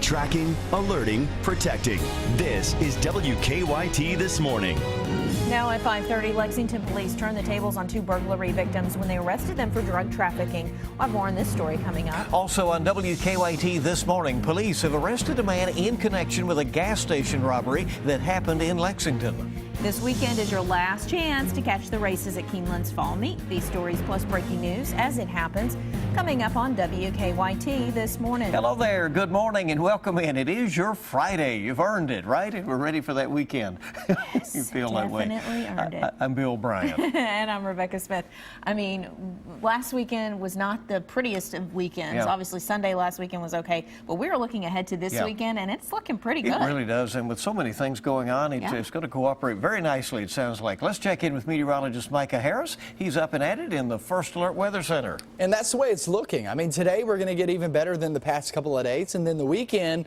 Tracking, alerting, protecting. This is WKYT This Morning. Now at 5:30, Lexington police turned the tables on 2 burglary victims when they arrested them for drug trafficking. We'll have more on this story coming up. Also on WKYT This Morning, police have arrested a man in connection with a gas station robbery that happened in Lexington. This weekend is your last chance to catch the races at Keeneland's Fall Meet. These stories plus breaking news as it happens coming up on WKYT This Morning. Hello there, good morning and welcome in. It is your Friday. You've earned it, right? And we're ready for that weekend. Yes, you feel that way. Definitely earned it. I'm Bill Bryant. And I'm Rebecca Smith. I mean, last weekend was not the prettiest of weekends. Yeah. Obviously, Sunday last weekend was okay, but we are looking ahead to this weekend, and it's looking pretty good. It really does, and with so many things going on, it's going to cooperate very nicely, it sounds like. Let's check in with meteorologist Micah Harris. He's up and at it in the First Alert Weather Center. And that's the way it's looking. I mean, today we're going to get even better than the past couple of days, and then the weekend,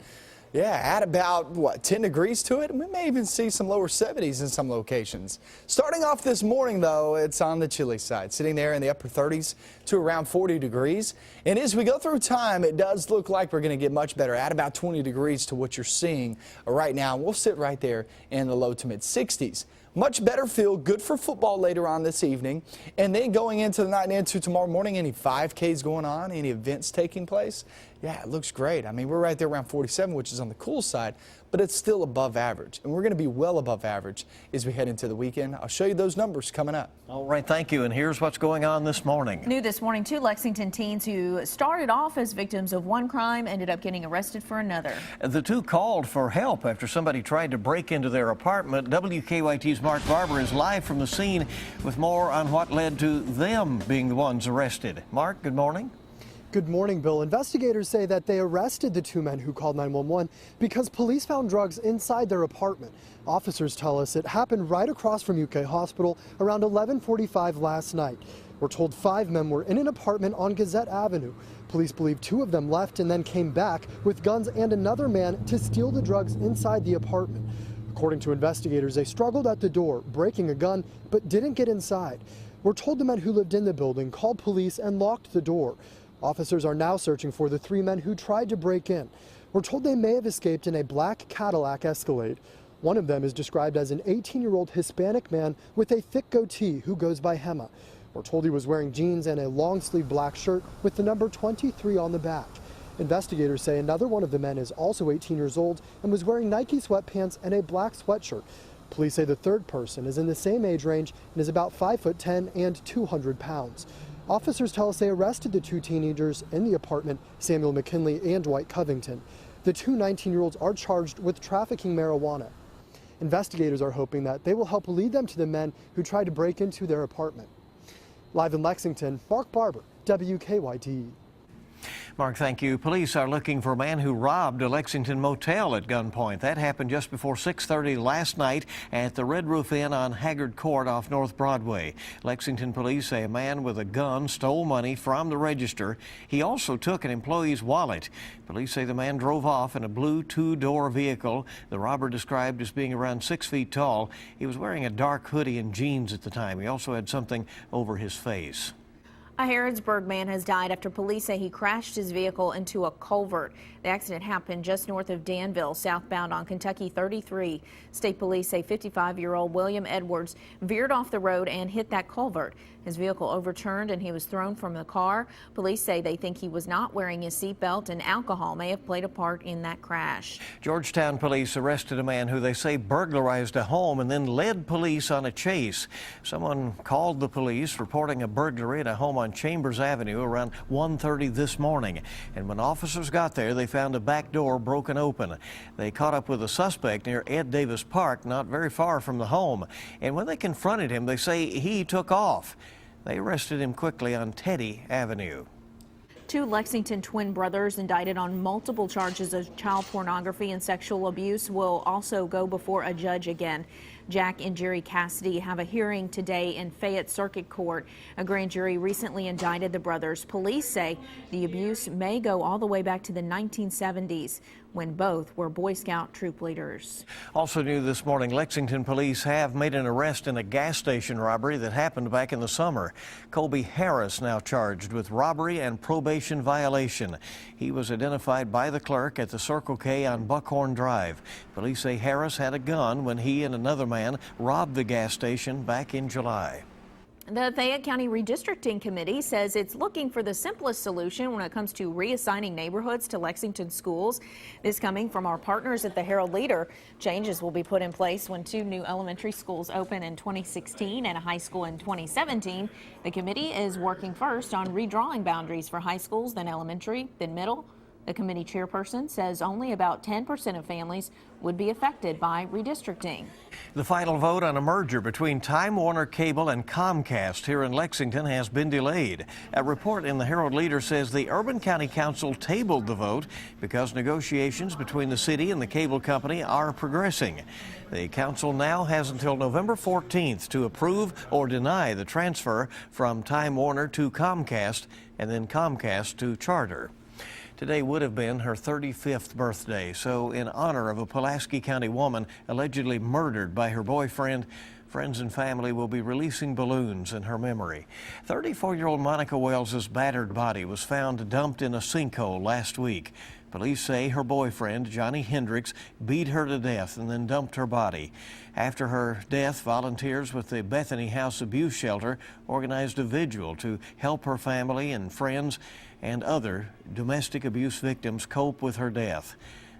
add about, 10 degrees to it. We may even see some lower 70s in some locations. Starting off this morning, though, it's on the chilly side, sitting there in the upper 30s to around 40 degrees. And as we go through time, it does look like we're going to get much better, at about 20 degrees to what you're seeing right now. We'll sit right there in the low to mid 60s. Much better feel, good for football later on this evening. And then going into the night and into tomorrow morning, any 5Ks going on, any events taking place? Yeah, it looks great. I mean, we're right there around 47, which is on the cool side, but it's still above average. And we're going to be well above average as we head into the weekend. I'll show you those numbers coming up. All right, thank you. And here's what's going on this morning. New this morning, 2 Lexington teens who started off as victims of one crime ended up getting arrested for another. The 2 called for help after somebody tried to break into their apartment. WKYT's Mark Barber is live from the scene with more on what led to them being the ones arrested. Mark, good morning. Good morning, Bill. Investigators say that they arrested the 2 men who called 911 because police found drugs inside their apartment. Officers tell us it happened right across from UK Hospital around 11:45 last night. We're told 5 men were in an apartment on Gazette Avenue. Police believe 2 of them left and then came back with guns and another man to steal the drugs inside the apartment. According to investigators, they struggled at the door, breaking a gun, but didn't get inside. We're told the men who lived in the building called police and locked the door. Officers are now searching for the 3 men who tried to break in. We're told they may have escaped in a black Cadillac Escalade. One of them is described as an 18-year-old Hispanic man with a thick goatee who goes by Hema. We're told he was wearing jeans and a long-sleeve black shirt with the number 23 on the back. Investigators say another one of the men is also 18 years old and was wearing Nike sweatpants and a black sweatshirt. Police say the 3rd person is in the same age range and is about 5'10" and 200 pounds. Officers tell us they arrested the 2 teenagers in the apartment, Samuel McKinley and Dwight Covington. The 2 19-year-olds are charged with trafficking marijuana. Investigators are hoping that they will help lead them to the men who tried to break into their apartment. Live in Lexington, Mark Barber, WKYT. Mark, thank you. Police are looking for a man who robbed a Lexington motel at gunpoint. That happened just before 6:30 last night at the Red Roof Inn on Haggard Court off North Broadway. Lexington police say a man with a gun stole money from the register. He also took an employee's wallet. Police say the man drove off in a blue 2-door vehicle. The robber described as being around 6 feet tall. He was wearing a dark hoodie and jeans at the time. He also had something over his face. A Harrodsburg man has died after police say he crashed his vehicle into a culvert. The accident happened just north of Danville, southbound on Kentucky 33. State police say 55-year-old William Edwards veered off the road and hit that culvert. His vehicle overturned and he was thrown from the car. Police say they think he was not wearing his seatbelt and alcohol may have played a part in that crash. Georgetown police arrested a man who they say burglarized a home and then led police on a chase. Someone called the police reporting a burglary at a home on Chambers Avenue around 1:30 this morning. And when officers got there, they found a back door broken open. They caught up with a suspect near Ed Davis Park, not very far from the home. And when they confronted him, they say he took off. They arrested him quickly on Teddy Avenue. 2 Lexington twin brothers indicted on multiple charges of child pornography and sexual abuse will also go before a judge again. Jack and Jerry Cassidy have a hearing today in Fayette Circuit Court. A grand jury recently indicted the brothers. Police say the abuse may go all the way back to the 1970s. when both were Boy Scout troop leaders. Also new this morning, Lexington police have made an arrest in a gas station robbery that happened back in the summer. Colby Harris now charged with robbery and probation violation. He was identified by the clerk at the Circle K on Buckhorn Drive. Police say Harris had a gun when he and another man robbed the gas station back in July. The Fayette County Redistricting Committee says it's looking for the simplest solution when it comes to reassigning neighborhoods to Lexington schools. This coming from our partners at the Herald Leader. Changes will be put in place when 2 new elementary schools open in 2016 and a high school in 2017. The committee is working first on redrawing boundaries for high schools, then elementary, then middle. The committee chairperson says only about 10% of families would be affected by redistricting. The final vote on a merger between Time Warner Cable and Comcast here in Lexington has been delayed. A report in the Herald Leader says the Urban County Council tabled the vote because negotiations between the city and the cable company are progressing. The council now has until November 14th to approve or deny the transfer from Time Warner to Comcast and then Comcast to Charter. Today would have been her 35th birthday, so in honor of a Pulaski County woman allegedly murdered by her boyfriend, friends and family will be releasing balloons in her memory. 34-year-old Monica Wells's battered body was found dumped in a sinkhole last week. Police say her boyfriend, Johnny Hendricks, beat her to death and then dumped her body. After her death, volunteers with the Bethany House Abuse Shelter organized a vigil to help her family and friends and other domestic abuse victims cope with her death.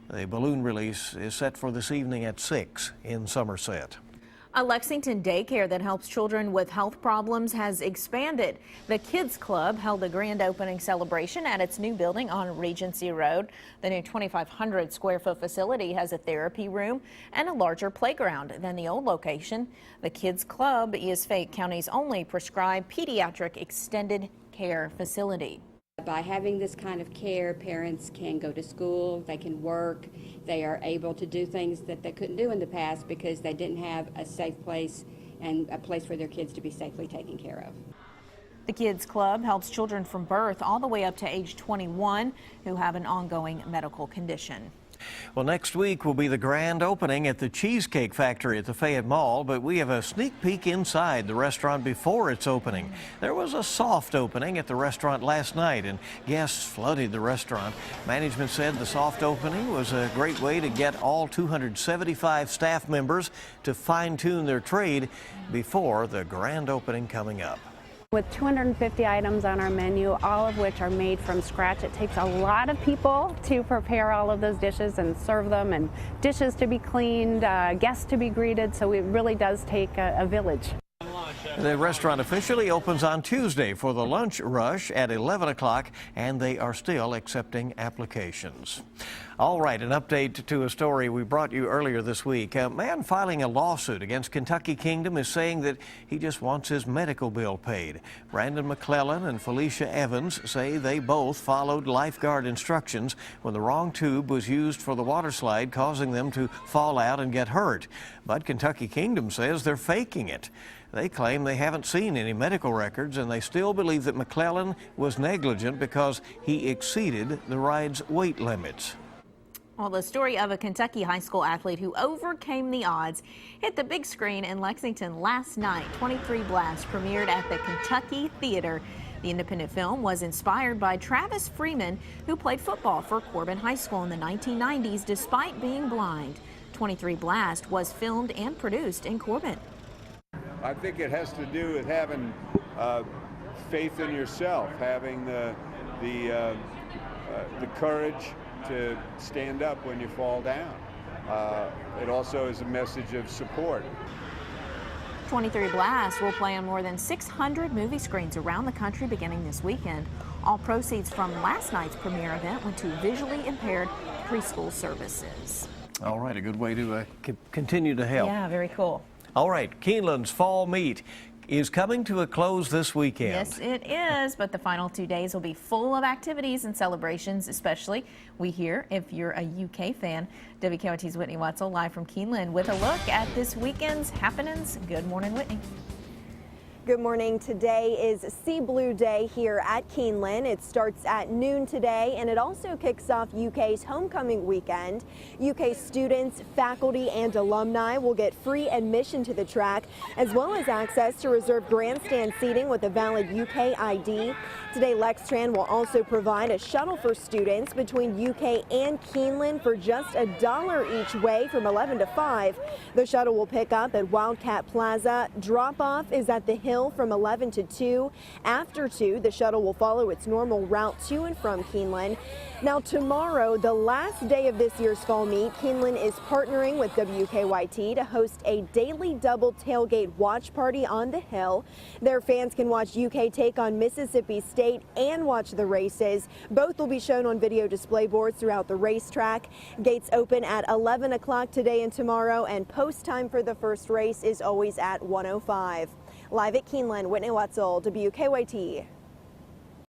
The balloon release is set for this evening at 6 in Somerset. A Lexington daycare that helps children with health problems has expanded. The Kids Club held a grand opening celebration at its new building on Regency Road. The new 2,500 square foot facility has a therapy room and a larger playground than the old location. The Kids Club is Fayette County's only prescribed pediatric extended care facility. By having this kind of care, parents can go to school, they can work, they are able to do things that they couldn't do in the past because they didn't have a safe place and a place for their kids to be safely taken care of. The Kids Club helps children from birth all the way up to age 21 who have an ongoing medical condition. Well, next week will be the grand opening at the Cheesecake Factory at the Fayette Mall, but we have a sneak peek inside the restaurant before its opening. There was a soft opening at the restaurant last night, and guests flooded the restaurant. Management said the soft opening was a great way to get all 275 staff members to fine-tune their trade before the grand opening coming up. With 250 items on our menu, all of which are made from scratch, it takes a lot of people to prepare all of those dishes and serve them, and dishes to be cleaned, guests to be greeted, so it really does take a village. The restaurant officially opens on Tuesday for the lunch rush at 11 o'clock, and they are still accepting applications. All right, an update to a story we brought you earlier this week. A man filing a lawsuit against Kentucky Kingdom is saying that he just wants his medical bill paid. Brandon McClellan and Felicia Evans say they both followed lifeguard instructions when the wrong tube was used for the water slide, causing them to fall out and get hurt. But Kentucky Kingdom says they're faking it. They claim they haven't seen any medical records, and they still believe that McClellan was negligent because he exceeded the ride's weight limits. Well, the story of a Kentucky high school athlete who overcame the odds hit the big screen in Lexington last night. 23 Blast premiered at the Kentucky Theater. The independent film was inspired by Travis Freeman, who played football for Corbin High School in the 1990s despite being blind. 23 Blast was filmed and produced in Corbin. I think it has to do with having faith in yourself, having the courage to stand up when you fall down. It also is a message of support. 23 Blast will play on more than 600 movie screens around the country beginning this weekend. All proceeds from last night's premiere event went to visually impaired preschool services. All right, a good way to continue to help. Yeah, very cool. All right, Keeneland's fall meet is coming to a close this weekend. Yes, it is, but the final 2 days will be full of activities and celebrations, especially we hear if you're a UK fan. WKYT's Whitney Wetzel live from Keeneland with a look at this weekend's happenings. Good morning, Whitney. Good morning. Today is Sea Blue Day here at Keeneland. It starts at noon today, and it also kicks off UK's homecoming weekend. UK students, faculty, and alumni will get free admission to the track, as well as access to reserved grandstand seating with a valid UK ID. Today, Lextran will also provide a shuttle for students between UK and Keeneland for just $1 each way from 11 to 5. The shuttle will pick up at Wildcat Plaza. Drop-off is at the Hill from 11 to 2. After 2, the shuttle will follow its normal route to and from Keeneland. Now tomorrow, the last day of this year's fall meet, Keeneland is partnering with WKYT to host a daily double tailgate watch party on the Hill. Their fans can watch UK take on Mississippi State and watch the races. Both will be shown on video display boards throughout the racetrack. Gates open at 11 o'clock today and tomorrow, and post time for the first race is always at 1:05. Live at Keeneland, Whitney Wetzel, WKYT.